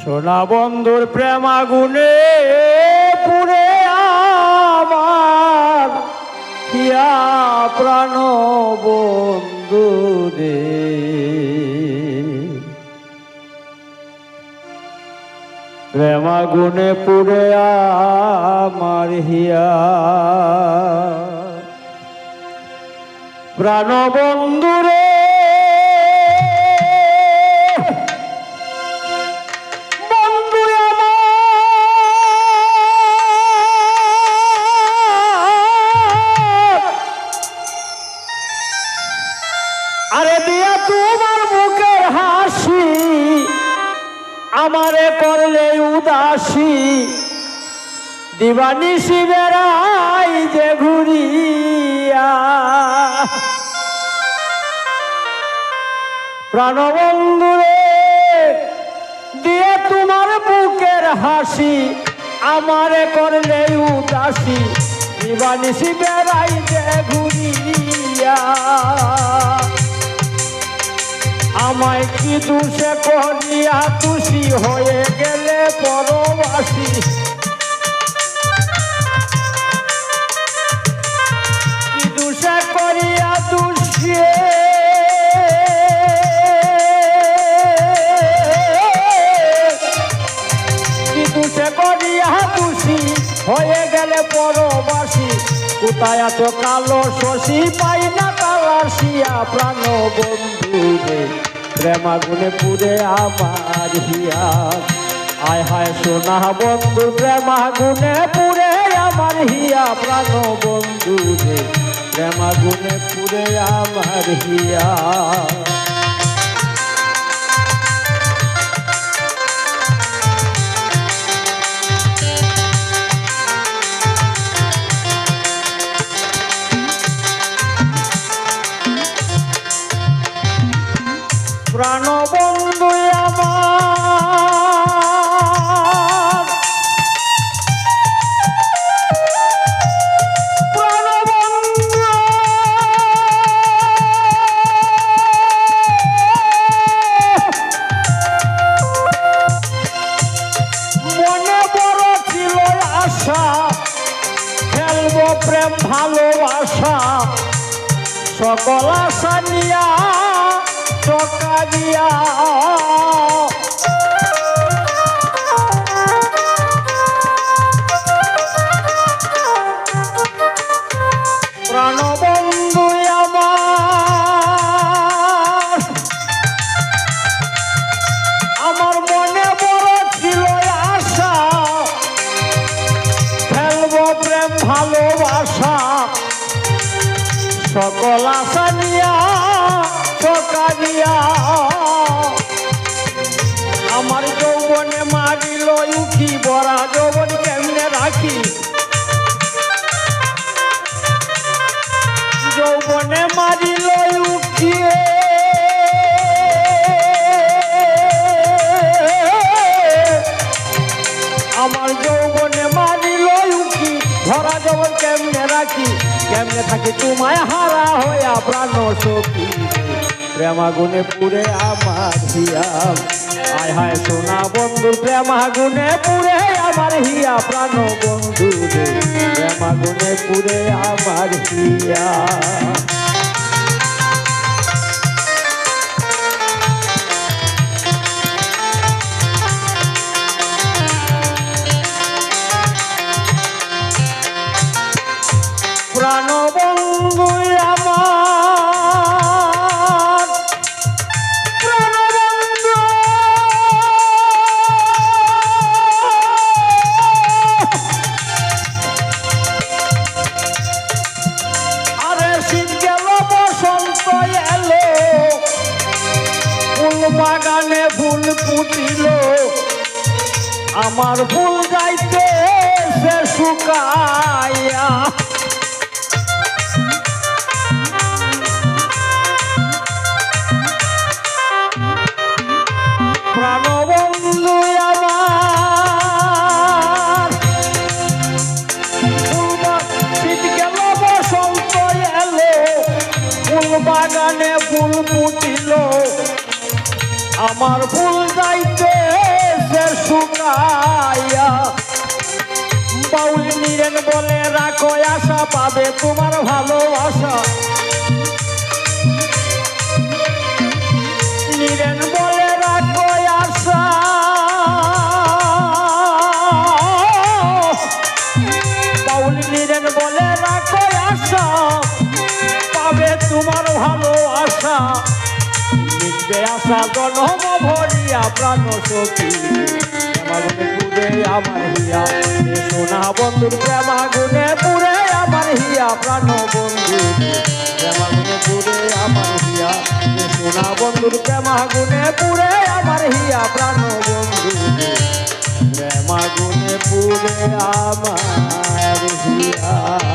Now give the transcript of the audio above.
সোনা বন্ধুর প্রেম আগুনে পুরে আমার হিয়া প্রাণ বন্ধু রে, প্রেম আগুনে পুরে আমার হিয়া প্রাণ বন্ধু রে। আরে দিয়া তোমার মুখের হাসি আমারে করলে উদাসী, দিবানিশি বেড়াই যে ঘুরিয়া প্রাণবন্ধুরে, দিয়ে তোমার বুকের হাসি আমারে করলে উদাসী, দিবানিশি বেড়াই যে ঘুরিয়া। আমায় কি দোষে করিয়া তুষি হয়ে গেলে পরবাসী, কি দোষে করিয়া তুষিয়ে কি দোষে করিয়া তুষি হয়ে গেলে পরবাসী। কোথায় আছো কালো শশী পাই না তালাশিয়া প্রাণ বন্ধু রে, প্রেম আগুনে পুরে আমার হিয়া। আয় হায় সোনা বন্ধু প্রেম আগুনে পুরে আমার হিয়া প্রাণ বন্ধু রে, প্রেম আগুনে পুরে আমার হিয়া। প্রাণ বন্ধু আমার, প্রাণ বন্ধু মনে বড় ছিল আশা, খেলবো প্রেম ভালোবাসা, সকল আশা নিয়া চকা দিয়া প্রাণ বন্ধু আমার, আমার মনে বড় ছিল আশা, খেলবো প্রেম ভালোবাসা, সকল আশা নিয়া চকা দিয়া। আমার যৌবনে মারিল উঠি বড়া যৌবন কেমনে রাখি, যৌবনে মারিল উঠিয়ে আমার যৌবনে মারিল উঠি ধরা যৌবন কেমনে রাখি, কেমনে থাকি তোমায় হারা হইয়া প্রাণ সখী, প্রেম আগুনে পুরে আমার হিয়া। আয় হায় সোনা বন্ধু প্রেম আগুনে পুরে আমার হিয়া প্রাণ বন্ধু রে, প্রেম আগুনে পুরে আমার হিয়া। প্রাণ বন্ধু আমার, প্রাণ বন্ধু আরে শীত গেল বসন্ত এলো, ফুল বাগানে ফুল ফুটিল, আমার ফুল যাইতে সে শুকাইয়া। প্রাণ বন্ধু আমার, শীত গেল বসন্ত এলো, ফুল বাগানে ফুল ফুটিল, আমার ফুল যাইতে গেছে শুকাইয়া বাউল নীরেন বলে রাখো আশা পাবে তোমার ভালোবাসা নীরেন বলে রাখো আশা বাউল নীরেন বলে রাখো আশা পাবে তোমার ভালোবাসা মিটবে আশা জনম ভরিয়া প্রাণ সখী প্রেমাগুনে পুরে আমার হিয়া সোনা বন্ধুর প্রেমাগুনে পুরে আমার হিয়া প্রাণ বন্ধু প্রেমাগুনে পুরে আমার হিয়া সোনা বন্ধুর প্রেমাগুনে পুরে আমার হিয়া প্রাণ বন্ধু প্রেমাগুনে পুরে আমার হিয়া